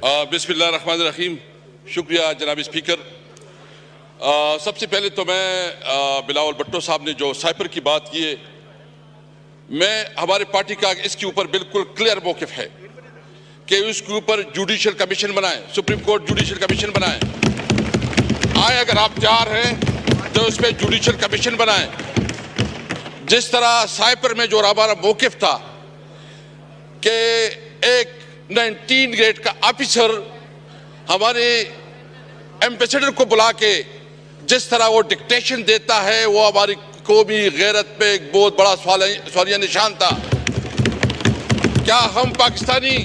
बिस्मिल्लाहिर्रहमानिर्रहीम। शुक्रिया जनाब स्पीकर। सबसे पहले तो मैं बिलावल भुट्टो साहब ने जो साइपर की बात की है, मैं हमारे पार्टी का इसके ऊपर बिल्कुल क्लियर मौक़िफ़ है कि उसके ऊपर जुडिशल कमीशन बनाएं, सुप्रीम कोर्ट जुडिशल कमीशन बनाएं। आए अगर आप तैयार हैं तो उस पर जुडिशल कमीशन बनाएं। जिस तरह साइपर में जो हमारा मौक़िफ़ था कि एक 19 ग्रेड का ऑफिसर हमारे एम्बेसडर को बुला के जिस तरह वो डिक्टेशन देता है, वो हमारी कौमी गैरत पे एक बहुत बड़ा सवालिया निशान था। क्या हम पाकिस्तानी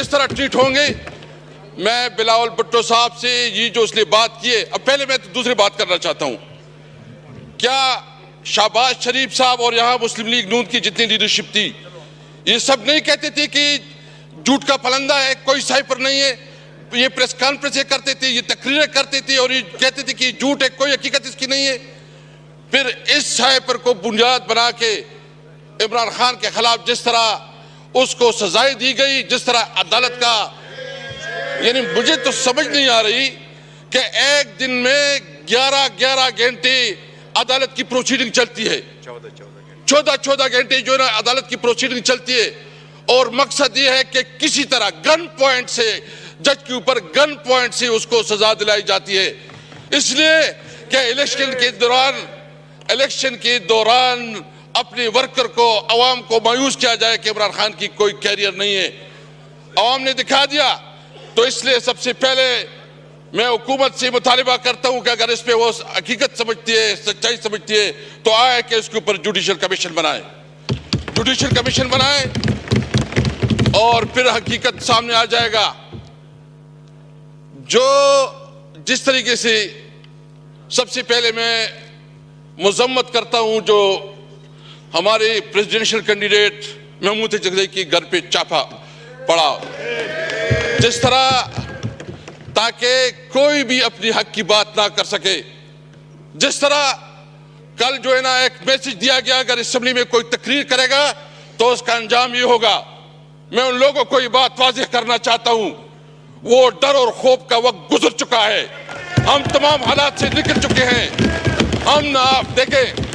इस तरह ट्रीट होंगे? मैं बिलावल भुट्टो साहब से ये जो उसने बात की है, अब पहले मैं तो दूसरी बात करना चाहता हूं। क्या शहबाज शरीफ साहब और यहां मुस्लिम लीग नून की जितनी लीडरशिप थी, ये सब नहीं कहते थे कि झूठ का फलंदा है, कोई साइपर नहीं है? ये प्रेस कॉन्फ्रेंस करते थे, ये तकरीरें करते थे और ये कहते थे कि झूठ है, कोई हकीकत इसकी नहीं है। फिर इस साइपर को बुनियाद बना के इमरान खान के खिलाफ जिस तरह उसको सजाएं दी गई, जिस तरह अदालत का, यानी मुझे तो समझ नहीं आ रही कि एक दिन में 11-11 घंटे अदालत की प्रोसीडिंग चलती है, 14 घंटे जो है ना अदालत की प्रोसीडिंग चलती है, और मकसद ये है कि किसी तरह गन पॉइंट से जज के ऊपर गन पॉइंट से उसको सजा दिलाई जाती है, इसलिए कि इलेक्शन के दौरान अपने वर्कर को, अवाम को मायूस किया जाए कि इमरान खान की कोई कैरियर नहीं है। अवाम ने दिखा दिया। तो इसलिए सबसे पहले मैं हुकूमत से मुतालिबा करता हूं कि अगर इस पे वो हकीकत समझती है, सच्चाई समझती है, तो आए कि इसके ऊपर जुडिशल कमीशन बनाए, जुडिशल कमीशन बनाए और फिर हकीकत सामने आ जाएगा। जो जिस तरीके से सबसे पहले मैं मुजम्मत करता हूं जो हमारे प्रेसिडेंशियल कैंडिडेट महमूद जगदई के घर पे छापा पड़ा, जिस तरह ताकि कोई भी अपनी हक की बात ना कर सके, जिस तरह कल जो है ना एक मैसेज दिया गया, अगर असेंबली में कोई तकरीर करेगा तो उसका अंजाम ये होगा। मैं उन लोगों को ये बात वाज़ेह करना चाहता हूं, वो डर और खौफ का वक्त गुजर चुका है। हम तमाम हालात से निकल चुके हैं। हम ना आप देखें,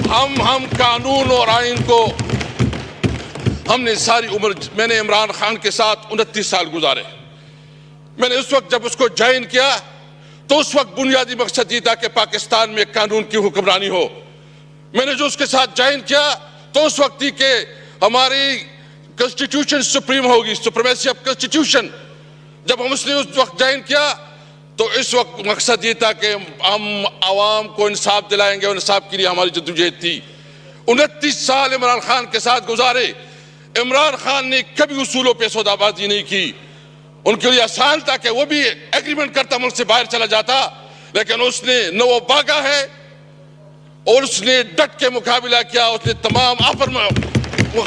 हम कानून और आइन को, हमने सारी उम्र, मैंने इमरान खान के साथ 29 साल गुजारे। मैंने उस वक्त जब उसको ज्वाइन किया तो उस वक्त बुनियादी मकसद ये था कि पाकिस्तान में कानून की हुक्मरानी हो। मैंने जो उसके साथ ज्वाइन किया तो उस वक्त थी कि हमारी कॉन्स्टिट्यूशन सुप्रीम होगी, सुप्रीमेसी ऑफ कॉन्स्टिट्यूशन। जब हम उसने उस वक्त ज्वाइन किया तो इस वक्त मकसद ये था कि हम आवाम को इंसाफ दिलाएंगे, और इंसाफ के लिए हमारी जद्दोजहद थी। 29 साल इमरान खान के साथ गुजारे। इमरान खान ने कभी उसूलों पे सौदाबाजी नहीं की। उनके लिए आसान था कि वो भी एग्रीमेंट करता, मुल्क से बाहर चला जाता, लेकिन उसने न वो भागा है और उसने डट के मुकाबला किया। उसने तमाम ऑफर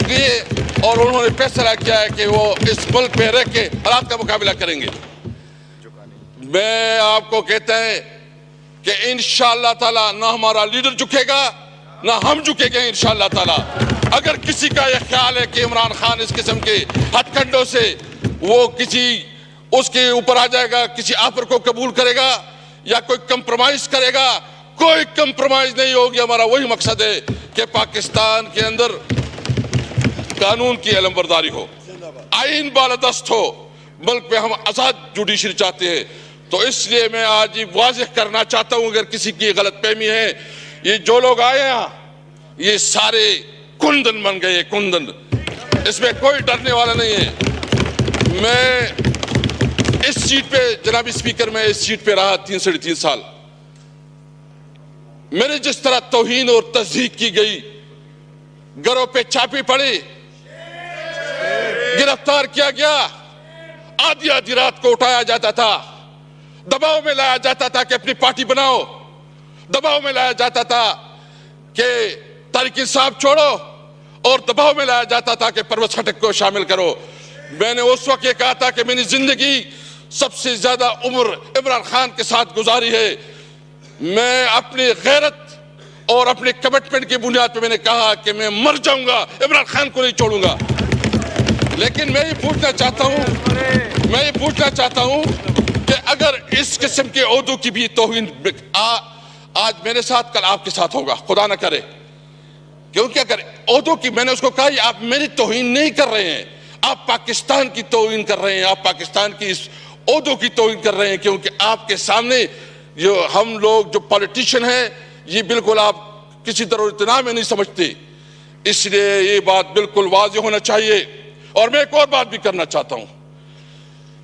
किए और उन्होंने फैसला किया है कि वो इस मुल्क में रह के हालात का मुकाबला करेंगे। मैं आपको कहता है कि इंशाअल्लाह ताला ना हमारा लीडर झुकेगा ना हम झुकेंगे इंशाअल्लाह ताला। अगर किसी का यह ख्याल है कि इमरान खान इस किस्म के हथकंडों से वो किसी उसके ऊपर आ जाएगा, किसी ऑफर को कबूल करेगा या कोई कंप्रोमाइज करेगा, कोई कंप्रोमाइज नहीं होगी। हमारा वही मकसद है कि पाकिस्तान के अंदर कानून की अलमबरदारी हो, आइन बालादस्त हो, मुल्क में हम आजाद जुडिशरी चाहते हैं। तो इसलिए मैं आज ये वाज़ेह करना चाहता हूं, अगर किसी की गलतफहमी है, ये जो लोग आए यहाँ ये सारे कुंदन बन गए, कुंदन, इसमें कोई डरने वाला नहीं है। मैं इस सीट पे, जनाब स्पीकर, मैं इस सीट पे रहा 3-3.5 साल। मेरे जिस तरह तौहीन और तज़हीक की गई, घरों पे छापे पड़े, गिरफ्तार किया गया, आधी आधी रात को उठाया जाता था, दबाव में लाया जाता था कि अपनी पार्टी बनाओ, दबाव में लाया जाता था कि तारिक इंसाफ छोड़ो, और दबाव में लाया जाता था कि परवेज खटक को शामिल करो। मैंने उस वक्त ये कहा था कि मेरी जिंदगी सबसे ज्यादा उम्र इमरान खान के साथ गुजारी है। मैं अपनी गैरत और अपने कमिटमेंट की बुनियाद पर मैंने कहा कि मैं मर जाऊंगा, इमरान खान को नहीं छोड़ूंगा। लेकिन मैं ये पूछना चाहता हूं कि अगर इस किस्म के ओहदों की भी तौहीन आज मेरे साथ कल आपके साथ होगा, खुदा ना करे, क्योंकि अगर ओहदों की, मैंने उसको कहा आप मेरी तौहीन नहीं कर रहे हैं, आप पाकिस्तान की तौहीन कर रहे हैं, आप पाकिस्तान की इस ओहदों की तौहीन कर रहे हैं, क्योंकि आपके सामने जो हम लोग जो पॉलिटिशियन हैं ये बिल्कुल आप किसी तरह इतना में नहीं समझते, इसलिए ये बात बिल्कुल वाज़ेह होना चाहिए। और मैं एक और बात भी करना चाहता हूं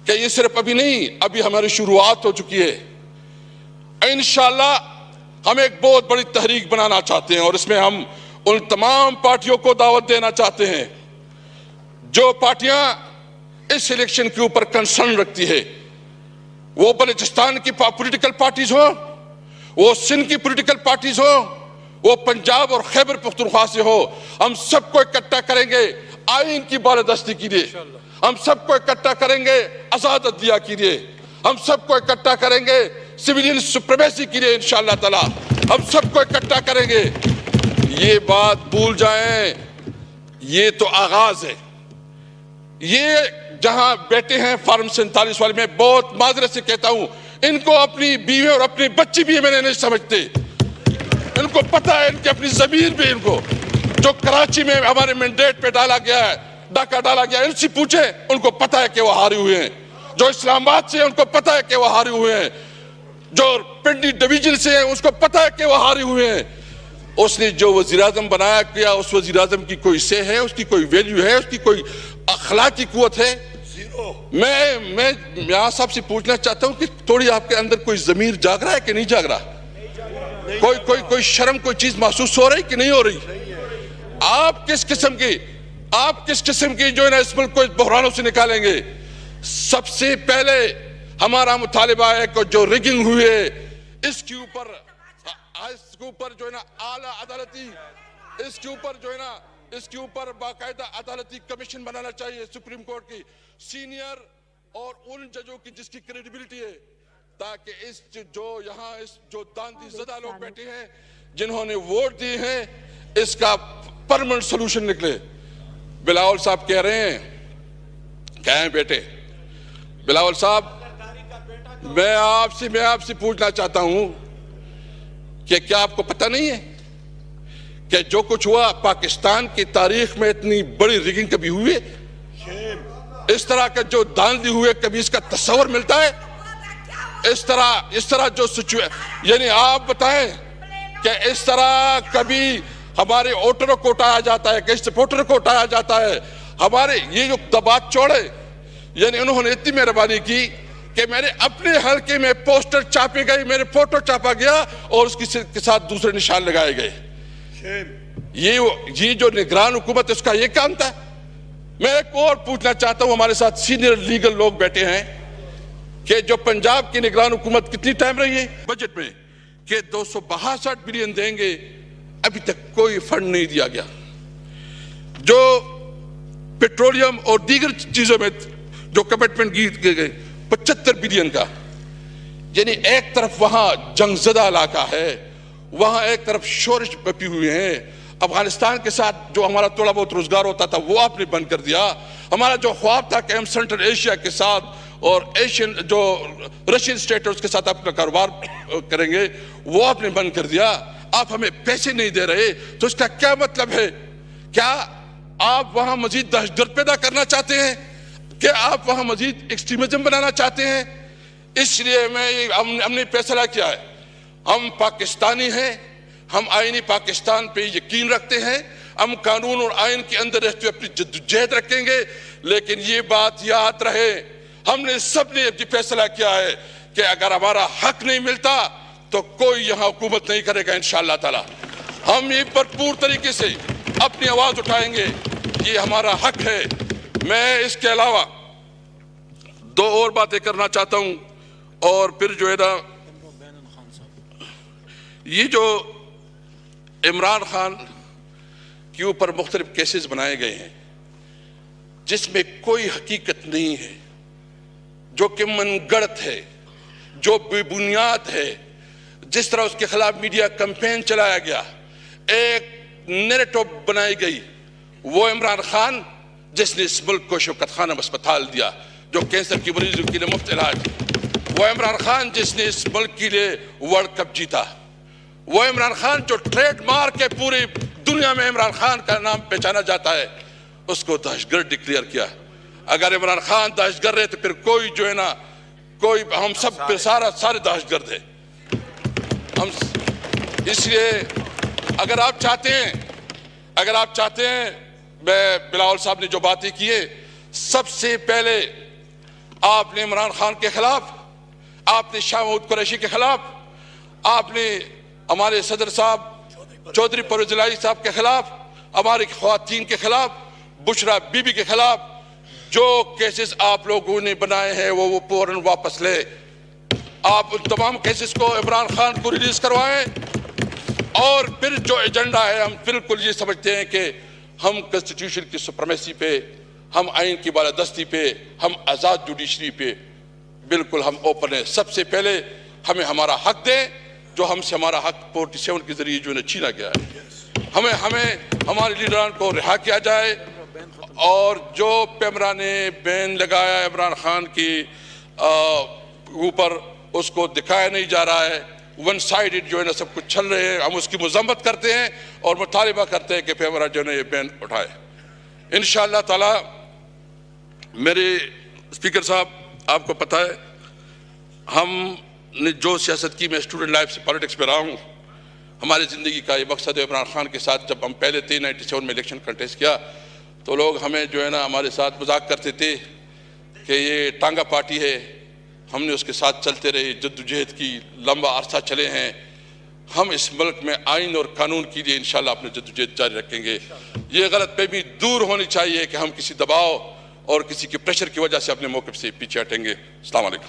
कि ये सिर्फ अभी नहीं, अभी हमारी शुरुआत हो चुकी है। इंशाअल्लाह हम एक बहुत बड़ी तहरीक बनाना चाहते हैं और इसमें हम उन तमाम पार्टियों को दावत देना चाहते हैं जो पार्टियां इस इलेक्शन के ऊपर कंसर्न रखती है, वो बलूचिस्तान की पॉलिटिकल पार्टीज हो, वो सिंध की पॉलिटिकल पार्टीज हो, वो पंजाब और खैबर पख्तूनख्वा से हो। हम सबको इकट्ठा करेंगे आईन की बालादस्ती के लिए, हम सबको इकट्ठा करेंगे आजाद अदलिया के लिए, हम सबको इकट्ठा करेंगे सिविलियन सुप्रीमेसी के लिए इंशाअल्लाह ताला, हम सबको इकट्ठा करेंगे। ये बात भूल जाएं, ये तो आगाज है। ये जहां बैठे हैं फार्म 47 वाले, मैं बहुत माजरत से कहता हूं, इनको अपनी बीवी और अपनी बच्ची भी मैंने नहीं समझते, इनको पता है इनकी अपनी जमीन भी, इनको जो कराची में हमारे मैंडेट पे डाला गया है, डाका डाला गया है, इनसे पूछे, उनको पता है कि वो हारे हुए हैं। जो इस्लामाबाद से है उनको पता है कि वो हारे हुए हैं, जो पिंडी डिवीजन से है उसको पता है कि वो हारे हुए हैं। उसने जो वजीर आजम बनाया किया, उस वजीर आजम की कोई से है, उसकी कोई वैल्यू है, उसकी कोई अखलाकी कुव्वत है? मैं यहाँ साहब से पूछना चाहता हूँ कि थोड़ी आपके अंदर कोई जमीर जाग रहा है कि नहीं जाग रहा? कोई शर्म, कोई चीज महसूस हो रही कि नहीं हो रही? आप किस किस्म की जो है ना इस मुल्क को इस बहरानों से निकालेंगे? सबसे पहले हमारा मुतालिबा है कि जो रिगिंग हुई है इसके ऊपर जो है ना आला अदालती, इसके ऊपर बाकायदा अदालती कमीशन बनाना चाहिए सुप्रीम कोर्ट की, सीनियर और उन जजों की जिसकी क्रेडिबिलिटी है, ताकि इस जो दांती ज़दा लोग बैठे हैं जिन्होंने वोट दिए हैं, इसका परमानेंट सोल्यूशन निकले। बिलावल साहब कह रहे हैं, क्या है बेटे बिलावल साहब, मैं आपसे पूछना चाहता हूं कि क्या आपको पता नहीं है कि जो कुछ हुआ पाकिस्तान की तारीख में इतनी बड़ी रिगिंग कभी हुई है? इस तरह का जो धांधली हुए कभी इसका तस्वर मिलता है? इस तरह जो सिचुएशन, यानी आप बताएं कि इस तरह कभी हमारे वोटरों को उठाया जाता है, किसी सपोर्टर को उठाया जाता है? हमारे ये जो दबात चौड़े, यानी उन्होंने इतनी मेहरबानी की कि मेरे अपने हल्के में पोस्टर छापे गए, मेरे फोटो छापा गया और उसके साथ दूसरे निशान लगाए गए। ये जो निगरान हुकूमत, उसका ये काम था। मैं एक और पूछना चाहता हूं, हमारे साथ सीनियर लीगल लोग बैठे हैं, कि जो पंजाब की निगरान हुकूमत कितनी टाइम रही है बजट में कि 262 बिलियन देंगे, अभी तक कोई फंड नहीं दिया गया। जो पेट्रोलियम और दीगर चीजों में जो कमिटमेंट किए गए 75 बिलियन का, यानी एक तरफ वहां जंगजदा इलाका है, वहां एक तरफ शोरश पपी हुए हैं। अफगानिस्तान के साथ जो हमारा थोड़ा बहुत रोजगार होता था वो आपने बंद कर दिया। हमारा जो ख्वाब था कि हम सेंट्रल एशिया के साथ और एशियन जो रशियन स्टेट के साथ अपना कारोबार करेंगे, वो आपने बंद कर दिया। आप हमें पैसे नहीं दे रहे, तो इसका क्या मतलब है? क्या आप वहां मजीद दहशतगर्द पैदा करना चाहते हैं? क्या आप वहां मजीद एक्सट्रीमिज्म बनाना चाहते हैं? इसलिए हमने फैसला किया है, हम पाकिस्तानी हैं, हम आईनी पाकिस्तान पे यकीन रखते हैं, हम कानून और आइन के अंदर रहते हुए अपनी जद्दोजहद रखेंगे। लेकिन ये बात याद रहे, हमने सबने ये फैसला किया है कि अगर हमारा हक नहीं मिलता तो कोई यहां हुकूमत नहीं करेगा इंशाअल्लाह ताला। हम ये भरपूर तरीके से अपनी आवाज उठाएंगे, ये हमारा हक है। मैं इसके अलावा दो और बातें करना चाहता हूं, और फिर जो है ना, ये जो इमरान खान के ऊपर मुख्तलिफ केसेस बनाए गए हैं जिसमें कोई हकीकत नहीं है, जो कि मनगढ़ंत है, जो बेबुनियाद है, जिस तरह उसके खिलाफ मीडिया कैंपेन चलाया गया, एक नैरेटिव बनाई गई, वो इमरान खान जिसने इस मुल्क को शौकत खानम अस्पताल दिया जो कैंसर की मरीजों के लिए मुफ्त इलाज, वो इमरान खान जिसने इस मुल्क के लिए वर्ल्ड कप जीता, वो इमरान खान जो ट्रेडमार्क के पूरी दुनिया में इमरान खान का नाम पहचाना जाता है, उसको दहशतगर्द डिक्लेयर किया। अगर इमरान खान दहशतगर्द है तो फिर कोई जो है ना, कोई हम सब फिर सारे दहशतगर्द है हम। इसलिए अगर आप चाहते हैं मैं बिलावल साहब ने जो बातें की है, सबसे पहले आपने इमरान खान के खिलाफ, आपने शाह महमूद कुरैशी के खिलाफ, आपने हमारे सदर साहब चौधरी परवेज इलाही साहब के खिलाफ, हमारी ख्वातीन के खिलाफ, बुशरा बीबी के खिलाफ जो केसेस आप लोगों ने बनाए हैं वो फौरन वापस ले। आप उन तमाम केसेस को इमरान खान को रिलीज करवाएं और फिर जो एजेंडा है, हम बिल्कुल ये समझते हैं कि हम कॉन्स्टिट्यूशन की सुप्रीमेसी पे, हम आइन की बालादस्ती पे, हम आज़ाद जुडिशरी पे बिल्कुल हम ओपन है। सबसे पहले हमें हमारा हक दें जो हमसे हमारा हक 47 के जरिए जो है छीना गया है। हमें हमारे लीडरान को रिहा किया जाए और जो पैमरा ने बैन लगाया इमरान खान की ऊपर उसको दिखाया नहीं जा रहा है। वन साइडेड जो है ना सब कुछ चल रहे हैं, हम उसकी मजम्मत करते हैं और मुतालिबा करते हैं कि पैमरा जो है ये बैन उठाए। इंशाअल्लाह ताला। मेरे स्पीकर साहब, आपको पता है हमने जो सियासत की, मैं स्टूडेंट लाइफ से पॉलिटिक्स में रहा हूँ, हमारी ज़िंदगी का ये मकसद है। इमरान खान के साथ जब हम पहले थे 97 में इलेक्शन कंटेस्ट किया तो लोग हमें जो है ना हमारे साथ मजाक करते थे कि ये टांगा पार्टी है। हमने उसके साथ चलते रहे, जद्दोजहद की लंबा अरसा चले हैं। हम इस मुल्क में आइन और कानून के लिए इंशाल्लाह अपने जद्दोजहद जारी रखेंगे। ये गलतफहमी दूर होनी चाहिए कि हम किसी दबाव और किसी के प्रेशर की वजह से अपने मौक़िफ़ से पीछे हटेंगे। अस्सलाम वालेकुम।